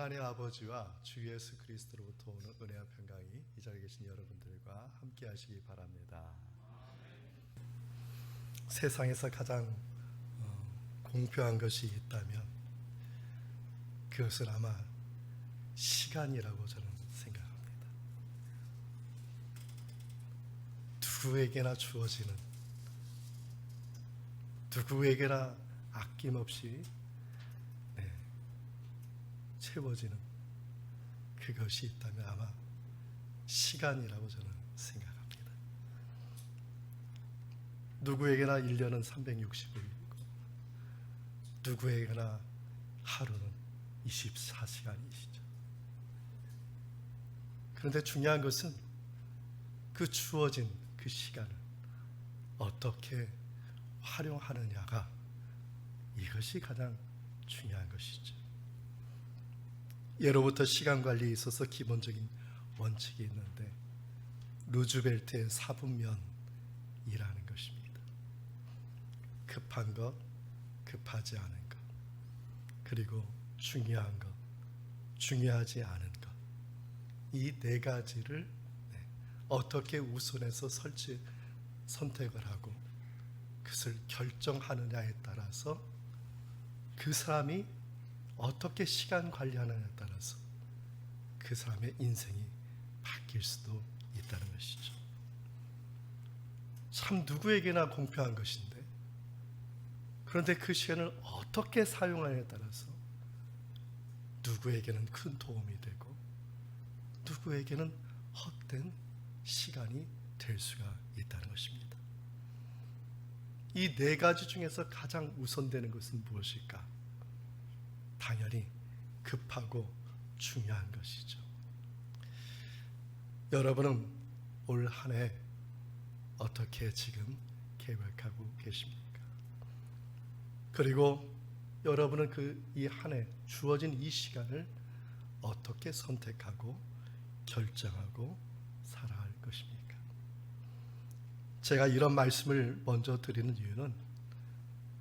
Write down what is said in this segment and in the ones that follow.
하나님 아버지와 주 예수 그리스도로부터 오는 은혜와 평강이 이 자리에 계신 여러분들과 함께 하시기 바랍니다. 세상에서 가장 공평한 것이 있다면 그것은 아마 시간이라고 저는 생각합니다. 누구에게나 주어지는, 누구에게나 아낌없이 채워지는 그것이 있다면 아마 시간이라고 저는 생각합니다. 누구에게나 1년은 365일이고 누구에게나 하루는 24시간이시죠. 그런데 중요한 것은 그 주어진 그 시간을 어떻게 활용하느냐가, 이것이 가장 중요한 것이죠. 예로부터 시간 관리에 있어서 기본적인 원칙이 있는데 루즈벨트의 4분면이라는 것입니다. 급한 것, 급하지 않은 것, 그리고 중요한 것, 중요하지 않은 것, 이 네 가지를 어떻게 우선해서 선택을 하고 그것을 결정하느냐에 따라서 그 사람이 어떻게 시간 관리하느냐에 따라서 그 사람의 인생이 바뀔 수도 있다는 것이죠. 참 누구에게나 공평한 것인데, 그런데 그 시간을 어떻게 사용하느냐에 따라서 누구에게는 큰 도움이 되고 누구에게는 헛된 시간이 될 수가 있다는 것입니다. 이 네 가지 중에서 가장 우선되는 것은 무엇일까? 당연히 급하고 중요한 것이죠. 여러분은 올 한 해 어떻게 지금 계획하고 계십니까? 그리고 여러분은 이 한 해 주어진 이 시간을 어떻게 선택하고 결정하고 살아갈 것입니까? 제가 이런 말씀을 먼저 드리는 이유는,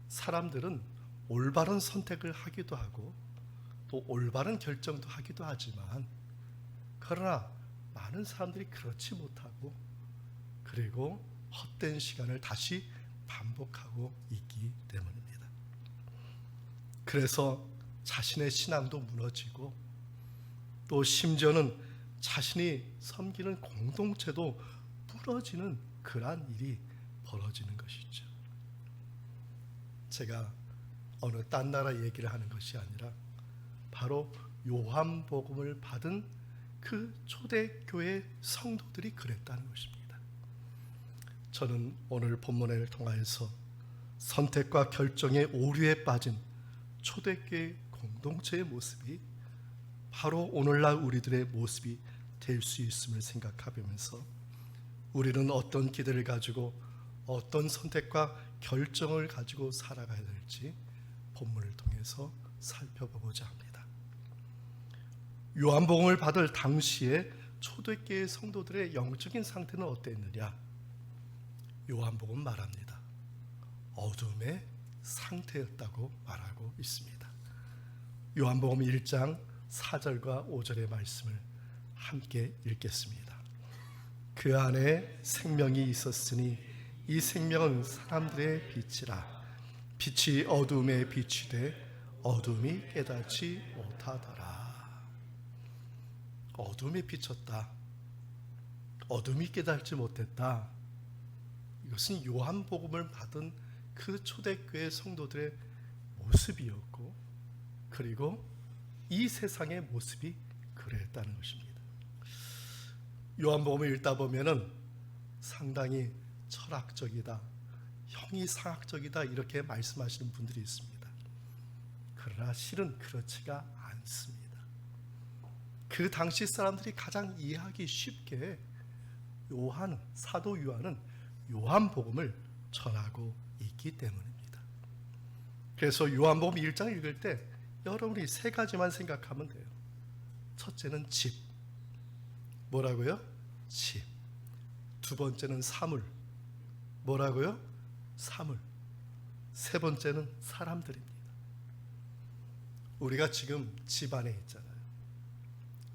사람들은 올바른 선택을 하기도 하고 또 올바른 결정도 하기도 하지만, 그러나 많은 사람들이 그렇지 못하고 그리고 헛된 시간을 다시 반복하고 있기 때문입니다. 그래서 자신의 신앙도 무너지고 또 심지어는 자신이 섬기는 공동체도 부러지는 그러한 일이 벌어지는 것이죠. 제가 어느 딴 나라 얘기를 하는 것이 아니라 바로 요한복음을 받은 그 초대교회 성도들이 그랬다는 것입니다. 저는 오늘 본문을 통하여서 선택과 결정의 오류에 빠진 초대교회 공동체의 모습이 바로 오늘날 우리들의 모습이 될 수 있음을 생각하면서 우리는 어떤 기대를 가지고 어떤 선택과 결정을 가지고 살아가야 될지 본문을 통해서 살펴보고자 합니다. 요한복음을 받을 당시에 초대교회 성도들의 영적인 상태는 어땠느냐? 요한복음 말합니다. 어둠의 상태였다고 말하고 있습니다. 요한복음 1장 4절과 5절의 말씀을 함께 읽겠습니다. 그 안에 생명이 있었으니 이 생명은 사람들의 빛이라. 빛이 어둠에 비치되 어둠이 깨닫지 못하더라. 어둠이 비쳤다. 어둠이 깨닫지 못했다. 이것은 요한복음을 받은 그 초대교회 성도들의 모습이었고, 그리고 이 세상의 모습이 그랬다는 것입니다. 요한복음을 읽다 보면은 상당히 철학적이다, 형이상학적이다 이렇게 말씀하시는 분들이 있습니다. 그러나 실은 그렇지가 않습니다. 그 당시 사람들이 가장 이해하기 쉽게 사도 요한은 요한복음을 전하고 있기 때문입니다. 그래서 요한복음 1장 읽을 때 여러분이 세 가지만 생각하면 돼요. 첫째는 집. 뭐라고요? 집. 두 번째는 사물. 뭐라고요? 사물. 세 번째는 사람들입니다. 우리가 지금 집 안에 있잖아요.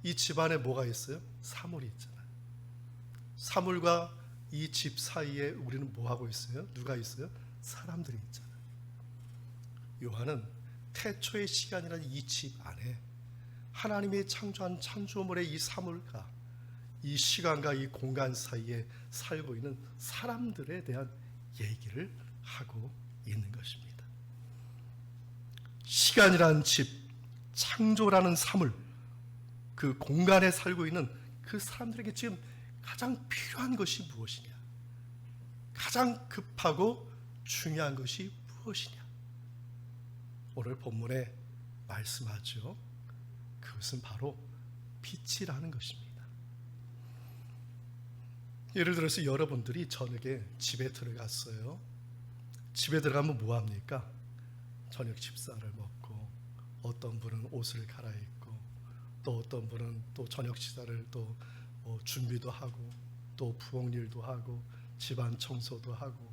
이 집안에 뭐가 있어요? 사물이 있잖아요. 사물과 이 집 사이에 우리는 뭐 하고 있어요? 누가 있어요? 사람들이 있잖아요. 요한은 태초의 시간이라는 이 집 안에 하나님이 창조한 창조물의 이 사물과 이 시간과 이 공간 사이에 살고 있는 사람들에 대한 얘기를 하고 있는 것입니다. 시간이라는 집, 창조라는 사물, 그 공간에 살고 있는 그 사람들에게 지금 가장 필요한 것이 무엇이냐? 가장 급하고 중요한 것이 무엇이냐? 오늘 본문에 말씀하죠. 그것은 바로 빛이라는 것입니다. 예를 들어서 여러분들이 저녁에 집에 들어갔어요. 집에 들어가면 뭐 합니까? 저녁 식사를 먹고, 어떤 분은 옷을 갈아입고, 또 어떤 분은 또 저녁 식사를 또 준비도 하고, 또 부엌일도 하고, 집안 청소도 하고,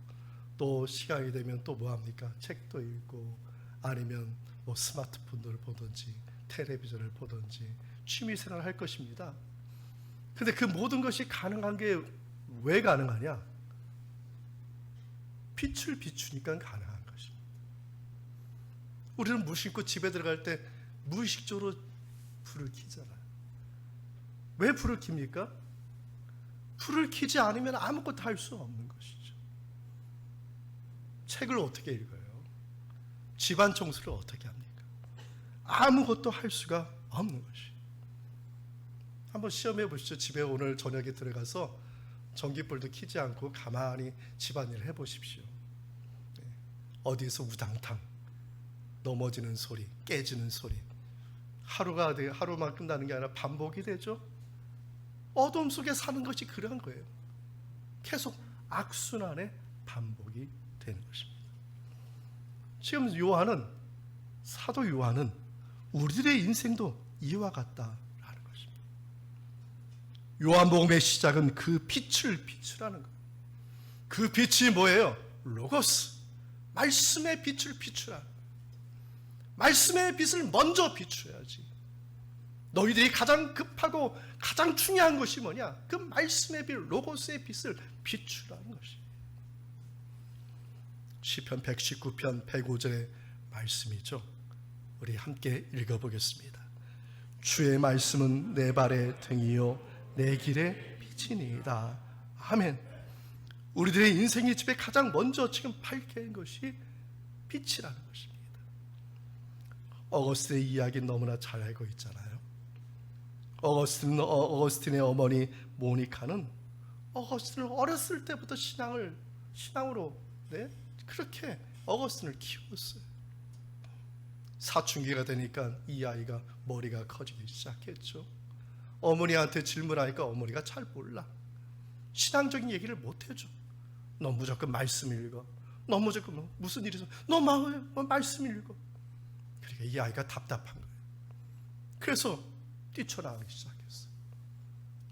또 시간이 되면 또 뭐 합니까? 책도 읽고, 아니면 뭐 스마트폰을 보든지 텔레비전을 보든지 취미생활을 할 것입니다. 근데 그 모든 것이 가능한 게 왜 가능하냐? 빛을 비추니까 가능한 것입니다. 우리는 무심코 집에 들어갈 때 무의식적으로 불을 켜잖아요. 왜 불을 켭니까? 불을 켜지 않으면 아무것도 할 수 없는 것이죠. 책을 어떻게 읽어요? 집안 청소를 어떻게 합니까? 아무것도 할 수가 없는 것이에요. 한번 시험해 보시죠. 집에 오늘 저녁에 들어가서 전기불도 켜지 않고 가만히 집안일을 해보십시오. 어디에서 우당탕 넘어지는 소리, 깨지는 소리, 하루만 끝나는 게 아니라 반복이 되죠. 어둠 속에 사는 것이 그런 거예요. 계속 악순환의 반복이 되는 것입니다. 지금 사도 요한은 우리들의 인생도 이와 같다라는 것입니다. 요한복음의 시작은 그 빛을 비추라는 거예요. 그 빛이 뭐예요? 로고스, 말씀의 빛을 비추라. 말씀의 빛을 먼저 비춰야지. 너희들이 가장 급하고 가장 중요한 것이 뭐냐? 그 말씀의 빛, 로고스의 빛을 비추라는 것이. 시편 119편 105절의 말씀이죠. 우리 함께 읽어보겠습니다. 주의 말씀은 내 발의 등이요 내 길의 빛이니이다. 아멘. 우리들의 인생의 집에 가장 먼저 지금 밝게 한 것이 빛이라는 것입니다. 어거스틴의 이야기는 너무나 잘 알고 있잖아요. 어거스틴의 어머니 모니카는 어거스틴을 어렸을 때부터 신앙으로 그렇게 어거스틴을 키웠어요. 사춘기가 되니까 이 아이가 머리가 커지기 시작했죠. 어머니한테 질문하니까 어머니가 잘 몰라. 신앙적인 얘기를 못 해줘. 너 무조건 말씀 읽어. 너 무조건 무슨 일이 있어. 너 말씀 읽어. 그러니까 이 아이가 답답한 거예요. 그래서 뛰쳐나오기 시작했어요.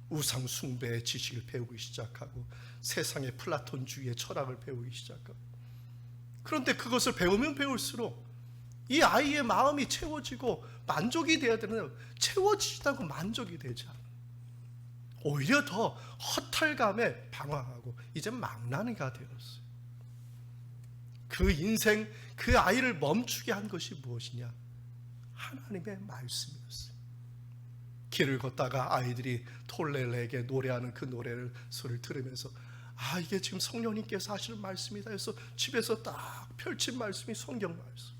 우상 숭배의 지식을 배우기 시작하고 세상의 플라톤주의의 철학을 배우기 시작하고, 그런데 그것을 배우면 배울수록 이 아이의 마음이 채워지고 만족이 돼야 되는데 채워지지도 않고 만족이 되지 않아요. 오히려 더 허탈감에 방황하고 이제 망나니가 되었어요. 그 인생, 그 아이를 멈추게 한 것이 무엇이냐? 하나님의 말씀이었어요. 길을 걷다가 아이들이 톨레레에게 노래하는 그 소리를 들으면서 이게 지금 성령님께서 하시는 말씀이다 해서 집에서 딱 펼친 말씀이 성경 말씀.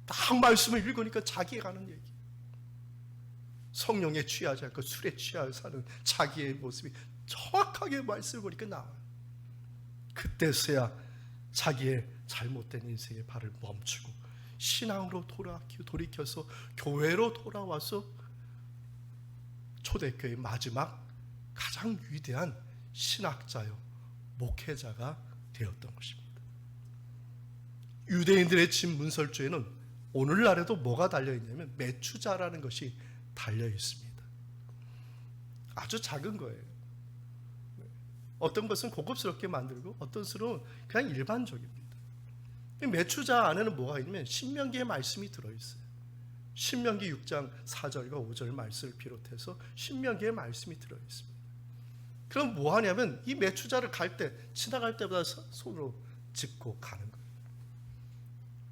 딱 말씀을 읽으니까 자기가 하는 얘기. 성령에 취하지 않고 술에 취하여 사는 자기의 모습이 정확하게 말씀을 보니까 나와요. 그때서야 자기의 잘못된 인생의 발을 멈추고 신앙으로 돌이켜서 교회로 돌아와서 초대교회의 마지막 가장 위대한 신학자요 목회자가 되었던 것입니다. 유대인들의 집 문설주에는 오늘날에도 뭐가 달려있냐면 매추자라는 것이 달려있습니다. 아주 작은 거예요. 어떤 것은 고급스럽게 만들고 어떤 것은 그냥 일반적입니다. 매추자 안에는 뭐가 있냐면 신명기의 말씀이 들어있어요. 신명기 6장 4절과 5절 말씀을 비롯해서 신명기의 말씀이 들어있습니다. 그럼 뭐 하냐면 이 매추자를 지나갈 때마다 손으로 짚고 가는 거예요.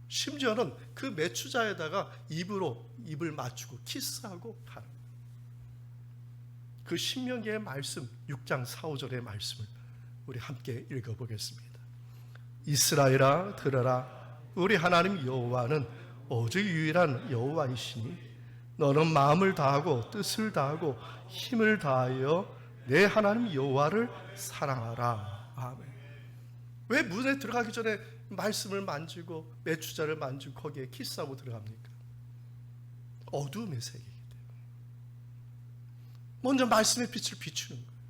심지어는 그 매추자에다가 입을 맞추고 키스하고 가는 거예요. 그 신명기의 말씀 6장 4, 5절의 말씀을 우리 함께 읽어보겠습니다. 이스라엘아 들으라. 우리 하나님 여호와는 오직 유일한 여호와이시니 너는 마음을 다하고 뜻을 다하고 힘을 다하여 내 하나님 여호와를 사랑하라. 아멘. 왜 문에 들어가기 전에 말씀을 만지고 매추자를 만지고 거기에 키스하고 들어갑니까? 어두움의 세계이기 때문에. 먼저 말씀의 빛을 비추는 거예요.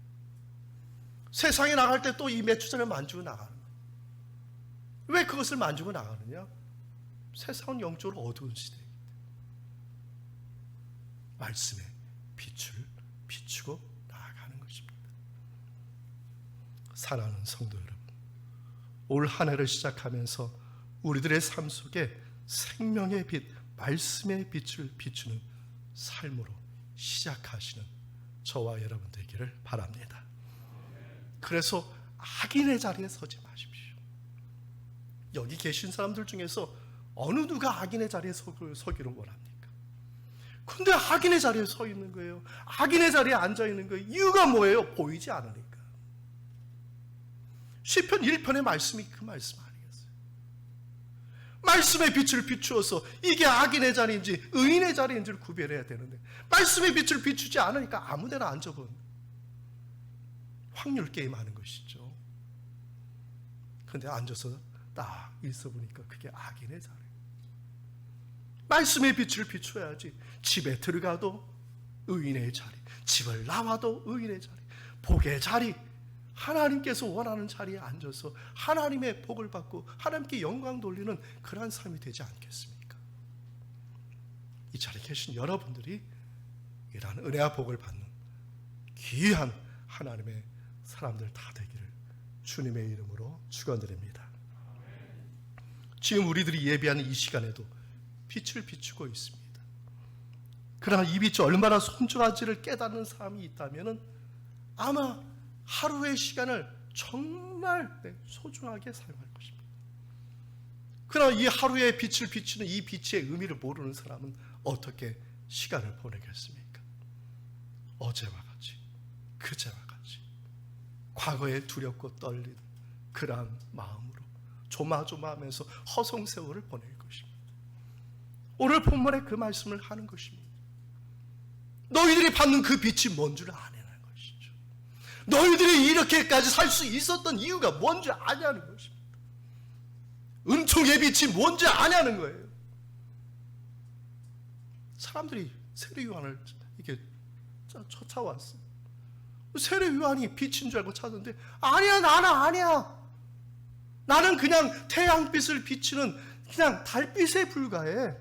세상에 나갈 때 또 이 매추자를 만지고 나가는 거예요. 왜 그것을 만지고 나가느냐? 세상은 영적으로 어두운 시대이기 때문에 말씀의 빛을 비추고 나아가는 것입니다. 사랑하는 성도 여러분, 올 한 해를 시작하면서 우리들의 삶 속에 생명의 빛, 말씀의 빛을 비추는 삶으로 시작하시는 저와 여러분 되기를 바랍니다. 그래서 악인의 자리에 서지 마십시오. 여기 계신 사람들 중에서 어느 누가 악인의 자리에 서기를 원합니까? 근데 악인의 자리에 서 있는 거예요. 악인의 자리에 앉아 있는 거예요. 이유가 뭐예요? 보이지 않으니까. 시편 1편의 말씀이 그 말씀 아니겠어요? 말씀의 빛을 비추어서 이게 악인의 자리인지 의인의 자리인지를 구별해야 되는데 말씀의 빛을 비추지 않으니까 아무 데나 앉아본 확률 게임하는 것이죠. 그런데 앉아서 딱 있어 보니까 그게 악인의 자리. 말씀의 빛을 비춰야지. 집에 들어가도 의인의 자리, 집을 나와도 의인의 자리, 복의 자리, 하나님께서 원하는 자리에 앉아서 하나님의 복을 받고 하나님께 영광 돌리는 그러한 삶이 되지 않겠습니까? 이 자리에 계신 여러분들이 이러한 은혜와 복을 받는 귀한 하나님의 사람들 다 되기를 주님의 이름으로 축원드립니다. 지금 우리들이 예배하는 이 시간에도 빛을 비추고 있습니다. 그러나 이 빛이 얼마나 소중한지를 깨닫는 사람이 있다면 아마 하루의 시간을 정말 소중하게 사용할 것입니다. 그러나 이 하루의 빛을 비추는 이 빛의 의미를 모르는 사람은 어떻게 시간을 보내겠습니까? 어제와 같이, 그제와 같이 과거에 두렵고 떨리는 그러한 마음으로 조마조마하면서 허송세월을 보낼 것입니다. 오늘 본문에 그 말씀을 하는 것입니다. 너희들이 받는 그 빛이 뭔 줄 아냐는 것이죠. 너희들이 이렇게까지 살 수 있었던 이유가 뭔지 아냐는 것입니다. 은총의 빛이 뭔지 아냐는 거예요. 사람들이 세례요한을 이렇게 쫓아왔어요. 세례요한이 빛인 줄 알고 찾았는데 아니야, 나는 아니야. 나는 그냥 태양빛을 비추는 그냥 달빛에 불과해.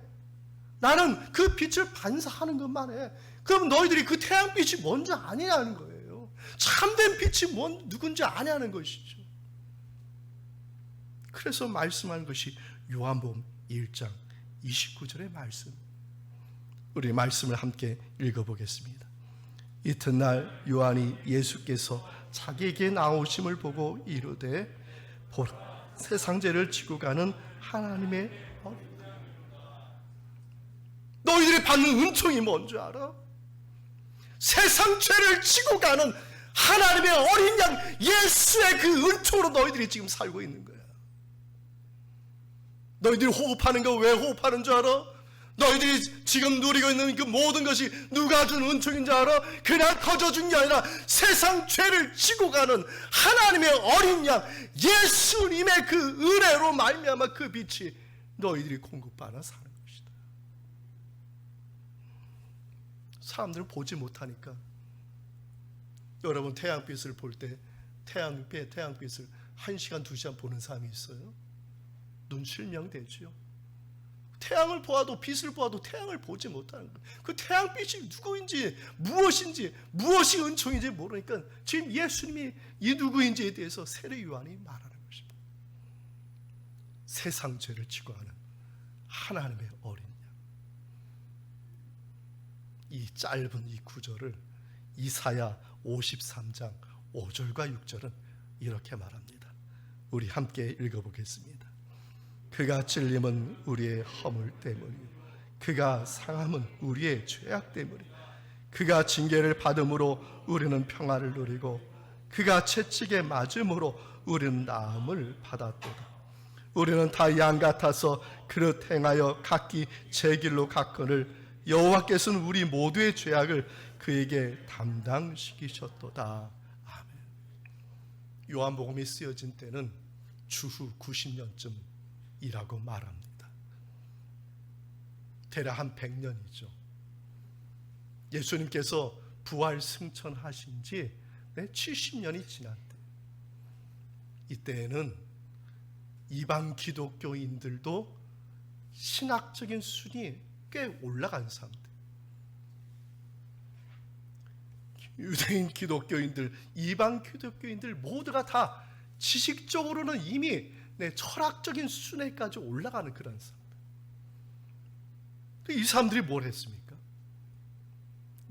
나는 그 빛을 반사하는 것만 해. 그럼 너희들이 그 태양빛이 뭔지 아니냐는 거예요. 참된 빛이 누군지 아냐는 것이죠. 그래서 말씀한 것이 요한복음 1장 29절의 말씀. 우리 말씀을 함께 읽어보겠습니다. 이튿날 요한이 예수께서 자기에게 나오심을 보고 이르되 보라, 세상 죄를 지고 가는 하나님의 어린 양. 너희들이 받는 은총이 뭔지 알아? 세상 죄를 지고 가는 하나님의 어린 양 예수의 그 은총으로 너희들이 지금 살고 있는 거야. 너희들이 호흡하는 거 왜 호흡하는 줄 알아? 너희들이 지금 누리고 있는 그 모든 것이 누가 준 은총인 줄 알아? 그냥 거저준 게 아니라 세상 죄를 지고 가는 하나님의 어린 양 예수님의 그 은혜로 말미암아 그 빛이 너희들이 공급받아 사는 것이다. 사람들은 보지 못하니까. 여러분 태양빛을 볼 때 태양빛을 1시간 2시간 보는 사람이 있어요? 눈 실명되지요. 태양을 보아도 빛을 보아도 태양을 보지 못하는 거예요. 그 태양빛이 누구인지 무엇인지 무엇이 은총인지 모르니까 지금 예수님이 이 누구인지에 대해서 세례 요한이 말하는 것입니다. 세상 죄를 지고 하는 하나님의 어린 양. 이 짧은 이 구절을 이사야 53장 5절과 6절은 이렇게 말합니다. 우리 함께 읽어보겠습니다. 그가 찔림은 우리의 허물 때문이요 그가 상함은 우리의 죄악 때문이요 그가 징계를 받음으로 우리는 평화를 누리고 그가 채찍에 맞음으로 우리는 나음을 받았도다. 우리는 다 양 같아서 그릇 행하여 각기 제 길로 갔거늘 여호와께서는 우리 모두의 죄악을 그에게 담당시키셨도다. 아멘. 요한복음이 쓰여진 때는 주후 90년쯤이라고 말합니다. 대략 한 100년이죠. 예수님께서 부활 승천하신 지 70년이 지난 때, 이때에는 이방 기독교인들도 신학적인 수준이 꽤 올라간 사람들, 유대인 기독교인들, 이방 기독교인들 모두가 다 지식적으로는 이미 철학적인 수준에까지 올라가는 그런 사람들. 이 사람들이 뭘 했습니까?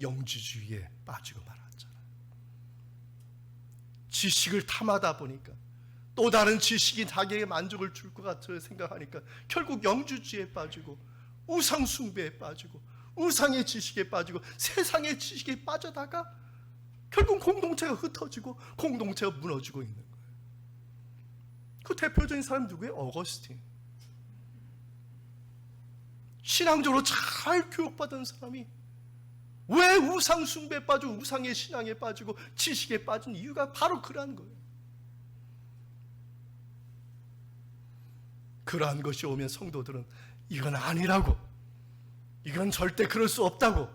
영지주의에 빠지고 말았잖아요. 지식을 탐하다 보니까, 또 다른 지식이 자기에게 만족을 줄 것 같아 생각하니까 결국 영주주의에 빠지고 우상숭배에 빠지고 우상의 지식에 빠지고 세상의 지식에 빠져다가 결국 공동체가 흩어지고 공동체가 무너지고 있는 거예요. 그 대표적인 사람이 누구예요? 어거스틴. 신앙적으로 잘 교육받은 사람이 왜 우상숭배에 빠지고 우상의 신앙에 빠지고 지식에 빠진 이유가 바로 그러한 거예요. 그러한 것이 오면 성도들은 이건 아니라고, 이건 절대 그럴 수 없다고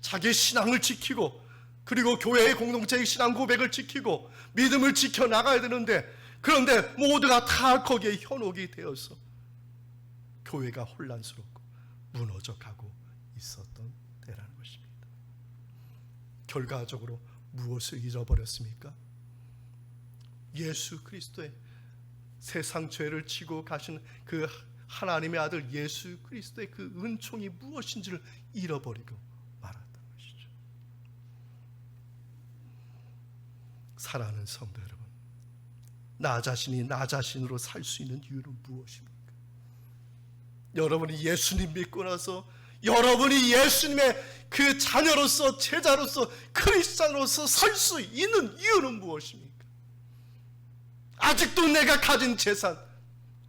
자기의 신앙을 지키고, 그리고 교회의 공동체의 신앙 고백을 지키고 믿음을 지켜나가야 되는데, 그런데 모두가 다 거기에 현혹이 되어서 교회가 혼란스럽고 무너져가고 있었던 때라는 것입니다. 결과적으로 무엇을 잃어버렸습니까? 예수 그리스도의 세상 죄를 지고 가신 그 하나님의 아들 예수 그리스도의 그 은총이 무엇인지를 잃어버리고 말았던 것이죠. 사랑하는 성도 여러분, 나 자신이 나 자신으로 살 수 있는 이유는 무엇입니까? 여러분이 예수님 믿고 나서 여러분이 예수님의 그 자녀로서, 제자로서, 크리스찬으로서 살 수 있는 이유는 무엇입니까? 아직도 내가 가진 재산,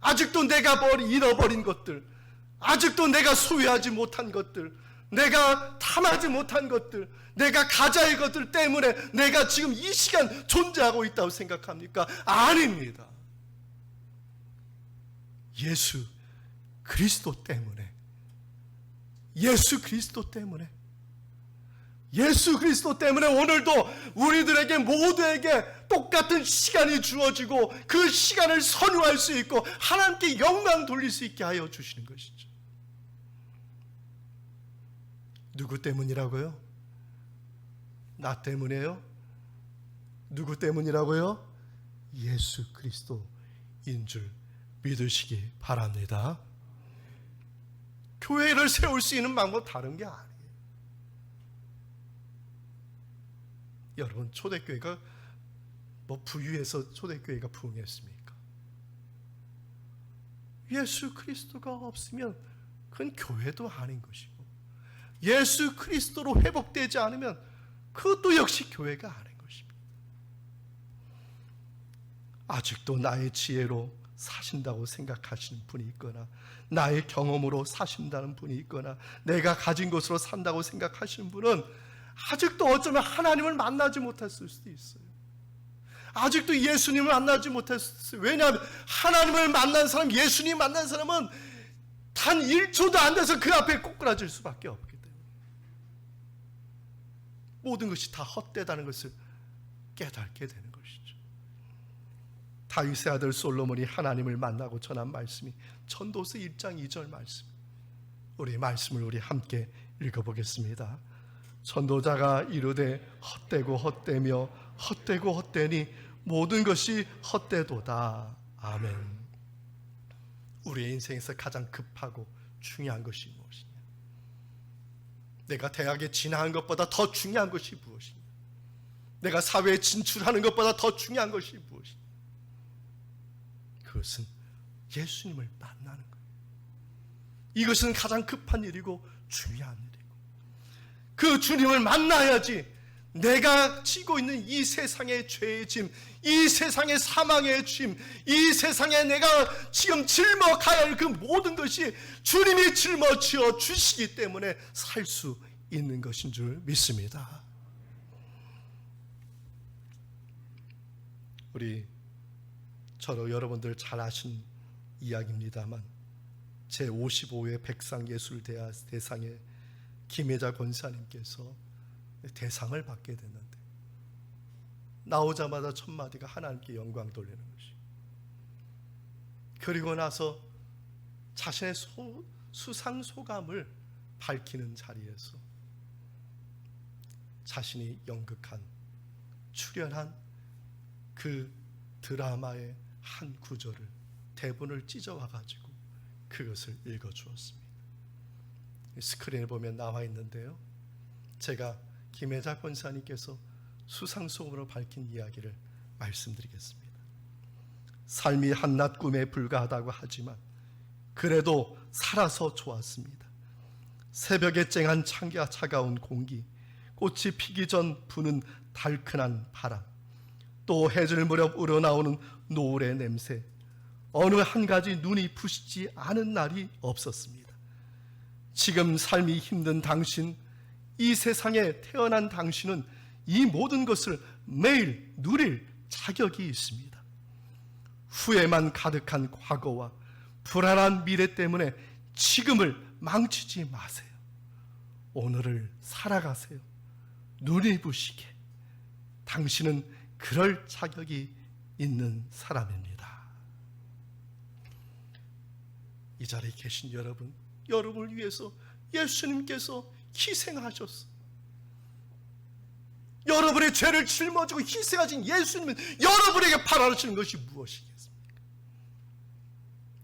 아직도 내가 잃어버린 것들, 아직도 내가 소유하지 못한 것들, 내가 탐하지 못한 것들, 내가 가져야 것들 때문에 내가 지금 이 시간 존재하고 있다고 생각합니까? 아닙니다. 예수 그리스도 때문에, 예수 그리스도 때문에, 예수 그리스도 때문에 오늘도 우리들에게 모두에게 똑같은 시간이 주어지고 그 시간을 선유할 수 있고 하나님께 영광 돌릴 수 있게 하여 주시는 것이죠. 누구 때문이라고요? 나 때문이에요? 누구 때문이라고요? 예수 그리스도인 줄 믿으시기 바랍니다. 교회를 세울 수 있는 방법 다른 게 아니에요. 여러분, 초대교회가 부유해서 초대교회가 부흥했습니까? 예수 그리스도가 없으면 그건 교회도 아닌 것이고, 예수 그리스도로 회복되지 않으면 그것도 역시 교회가 아닌 것입니다. 아직도 나의 지혜로 사신다고 생각하시는 분이 있거나, 나의 경험으로 사신다는 분이 있거나, 내가 가진 것으로 산다고 생각하시는 분은 아직도 어쩌면 하나님을 만나지 못했을 수도 있어요. 아직도 예수님을 만나지 못했어요. 왜냐하면 하나님을 만난 사람, 예수님 만난 사람은 단 1초도 안 돼서 그 앞에 꼬꾸라질 수밖에 없기 때문에 모든 것이 다 헛되다는 것을 깨닫게 되는 것이죠. 다윗의 아들 솔로몬이 하나님을 만나고 전한 말씀이 전도서 1장 2절 말씀. 우리 말씀을 우리 함께 읽어보겠습니다. 전도자가 이르되 헛되고 헛되며 헛되고 헛되니 모든 것이 헛되도다. 아멘. 우리의 인생에서 가장 급하고 중요한 것이 무엇이냐? 내가 대학에 진학한 것보다 더 중요한 것이 무엇이냐? 내가 사회에 진출하는 것보다 더 중요한 것이 무엇이냐? 그것은 예수님을 만나는 거예요. 이것은 가장 급한 일이고 중요한 일이고, 그 주님을 만나야지 내가 지고 있는 이 세상의 죄의 짐, 이 세상의 사망의 짐, 이 세상에 내가 지금 짊어가야 할 그 모든 것이 주님이 짊어지어 주시기 때문에 살 수 있는 것인 줄 믿습니다. 우리 저로 여러분들 잘 아신 이야기입니다만, 제55회 백상예술대상에 김혜자 권사님께서 대상을 받게 됐는데, 나오자마자 첫 마디가 하나님께 영광 돌리는 것이, 그리고 나서 자신의 수상 소감을 밝히는 자리에서 자신이 연극한, 출연한 그 드라마의 한 구절을, 대본을 찢어와 가지고 그것을 읽어주었습니다. 스크린에 보면 나와 있는데요, 제가 김혜자 권사님께서 수상소감으로 밝힌 이야기를 말씀드리겠습니다. 삶이 한낱 꿈에 불과하다고 하지만 그래도 살아서 좋았습니다. 새벽에 쨍한 차가운 공기, 꽃이 피기 전 부는 달큰한 바람, 또 해질 무렵 우러나오는 노을의 냄새, 어느 한 가지 눈이 부시지 않은 날이 없었습니다. 지금 삶이 힘든 당신, 이 세상에 태어난 당신은 이 모든 것을 매일 누릴 자격이 있습니다. 후회만 가득한 과거와 불안한 미래 때문에 지금을 망치지 마세요. 오늘을 살아가세요. 눈이 부시게. 당신은 그럴 자격이 있는 사람입니다. 이 자리에 계신 여러분, 여러분을 위해서 예수님께서 희생하셨어. 여러분의 죄를 짊어지고 희생하신 예수님은 여러분에게 바라시는 것이 무엇이겠습니까?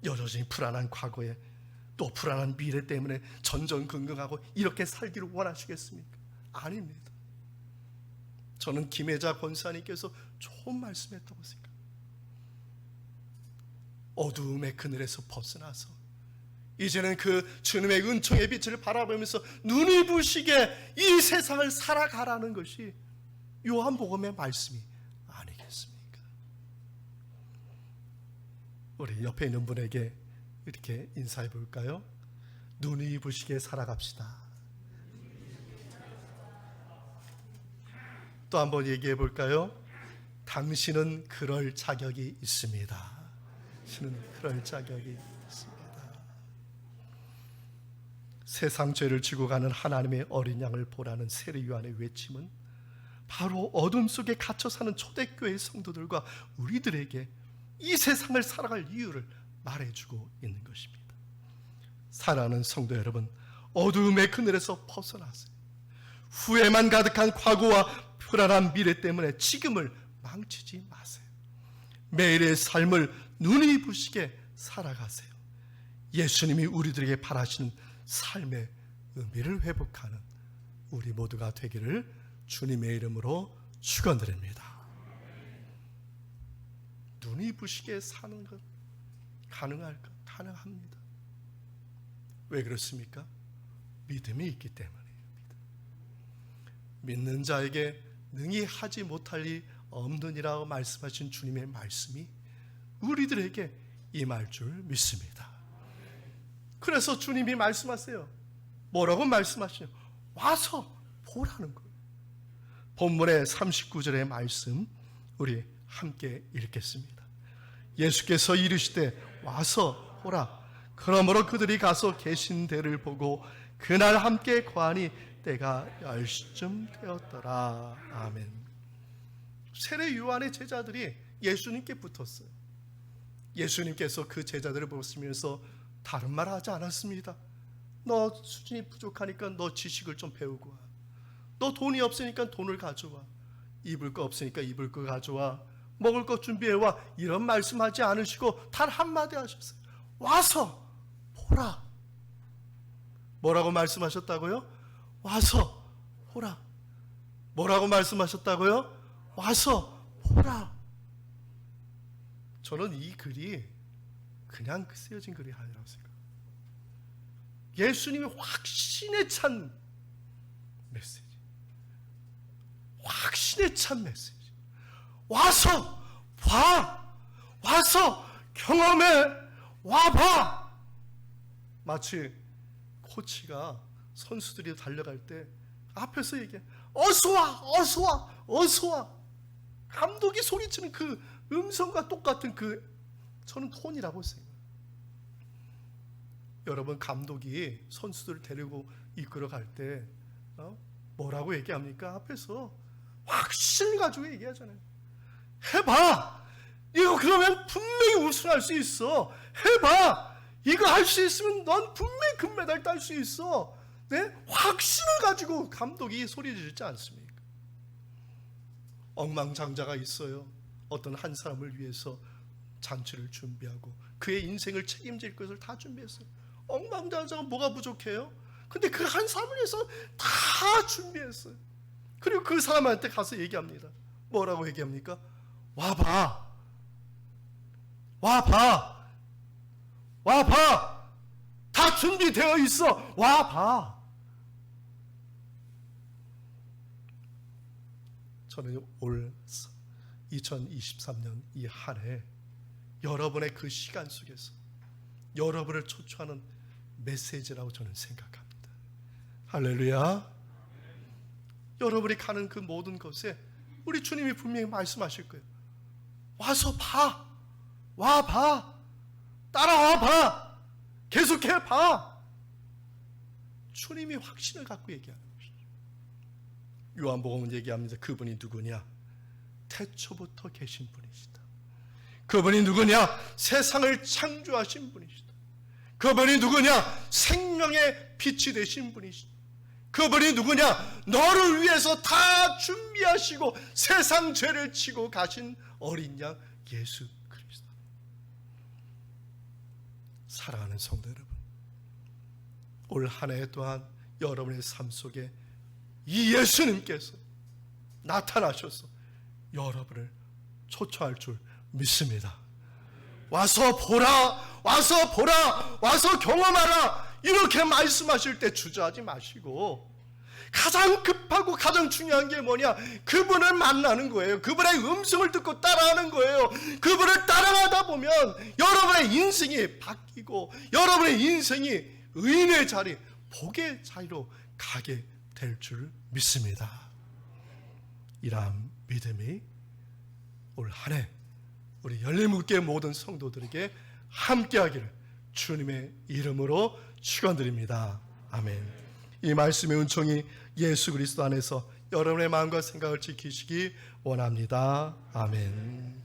여전히 불안한 과거에, 또 불안한 미래 때문에 전전긍긍하고 이렇게 살기를 원하시겠습니까? 아닙니다. 저는 김혜자 권사님께서 좋은 말씀했다고 생각합니다. 어두움의 그늘에서 벗어나서 이제는 그 주님의 은총의 빛을 바라보면서 눈이 부시게 이 세상을 살아가라는 것이 요한복음의 말씀이 아니겠습니까? 우리 옆에 있는 분에게 이렇게 인사해 볼까요? 눈이 부시게 살아갑시다. 또 한번 얘기해 볼까요? 당신은 그럴 자격이 있습니다. 당신은 그럴 자격이 있습니다. 세상 죄를 지고 가는 하나님의 어린 양을 보라는 세례 요한의 외침은 바로 어둠 속에 갇혀 사는 초대교회 성도들과 우리들에게 이 세상을 살아갈 이유를 말해주고 있는 것입니다. 사랑하는 성도 여러분, 어두움의 그늘에서 벗어나세요. 후회만 가득한 과거와 불안한 미래 때문에 지금을 망치지 마세요. 매일의 삶을 눈이 부시게 살아가세요. 예수님이 우리들에게 바라시는 삶의 의미를 회복하는 우리 모두가 되기를 주님의 이름으로 축원드립니다. 눈이 부시게 사는 것 가능할까? 가능합니다. 왜 그렇습니까? 믿음이 있기 때문입니다. 믿는 자에게 능히 하지 못할 일 없느니라고 말씀하신 주님의 말씀이 우리들에게 임할 줄 믿습니다. 그래서 주님이 말씀하세요. 뭐라고 말씀하시냐? 와서 보라는 거예요. 본문의 39절의 말씀 우리 함께 읽겠습니다. 예수께서 이르시되 와서 보라. 그러므로 그들이 가서 계신 데를 보고 그날 함께 거하니 때가 10시쯤 되었더라. 아멘. 세례 요한의 제자들이 예수님께 붙었어요. 예수님께서 그 제자들을 보시면서 다른 말 하지 않았습니다. 너 수준이 부족하니까 너 지식을 좀 배우고 와. 너 돈이 없으니까 돈을 가져와. 입을 거 없으니까 입을 거 가져와. 먹을 것 준비해와. 이런 말씀하지 않으시고 단 한마디 하셨어요. 와서 보라. 뭐라고 말씀하셨다고요? 와서 보라. 뭐라고 말씀하셨다고요? 와서 보라. 저는 이 글이 그냥 쓰여진 글이 아니라고 생각해요. 예수님이 확신에 찬 메시지, 확신에 찬 메시지. 와서 봐, 와서 경험해, 와봐. 마치 코치가 선수들이 달려갈 때 앞에서 얘기해, 어서와, 어서와, 어서와. 감독이 소리치는 그 음성과 똑같은 저는 톤이라고 생각해요. 여러분, 감독이 선수들을 데리고 이끌어 갈 때 뭐라고 얘기합니까? 앞에서 확신 가지고 얘기하잖아요. 해봐. 이거 그러면 분명히 우승할 수 있어. 해봐. 이거 할 수 있으면 넌 분명히 금메달 딸 수 있어. 네? 확신을 가지고 감독이 소리 지르지 않습니까? 억만장자가 있어요. 어떤 한 사람을 위해서 잔치를 준비하고 그의 인생을 책임질 것을 다 준비했어요. 억만장자가 뭐가 부족해요? 근데 그 한 사람을 위해서 다 준비했어요. 그리고 그 사람한테 가서 얘기합니다. 뭐라고 얘기합니까? 와봐, 와봐, 와봐. 다 준비되어 있어. 와봐. 저는 올 2023년 이 한 해 여러분의 그 시간 속에서 여러분을 초청하는 메시지라고 저는 생각합니다. 할렐루야. 여러분이 가는 그 모든 것에 우리 주님이 분명히 말씀하실 거예요. 와서 봐. 와봐. 따라와 봐. 계속해 봐. 주님이 확신을 갖고 얘기하는 것이죠. 요한복음은 얘기합니다. 그분이 누구냐? 태초부터 계신 분이시다. 그분이 누구냐? 세상을 창조하신 분이시다. 그분이 누구냐? 생명의 빛이 되신 분이시다. 그분이 누구냐? 너를 위해서 다 준비하시고 세상 죄를 지고 가신 어린 양 예수 그리스도. 사랑하는 성도 여러분, 올 한 해 또한 여러분의 삶 속에 이 예수님께서 나타나셔서 여러분을 초청할 줄 믿습니다. 와서 보라, 와서 보라, 와서 경험하라. 이렇게 말씀하실 때 주저하지 마시고 가장 급하고 가장 중요한 게 뭐냐? 그분을 만나는 거예요. 그분의 음성을 듣고 따라하는 거예요. 그분을 따라가다 보면 여러분의 인생이 바뀌고 여러분의 인생이 의인의 자리, 복의 자리로 가게 될 줄 믿습니다. 이러한 믿음이 올 한 해 우리 열림국교회 모든 성도들에게 함께하기를 주님의 이름으로 축원드립니다. 아멘. 이 말씀의 은총이 예수 그리스도 안에서 여러분의 마음과 생각을 지키시기 원합니다. 아멘.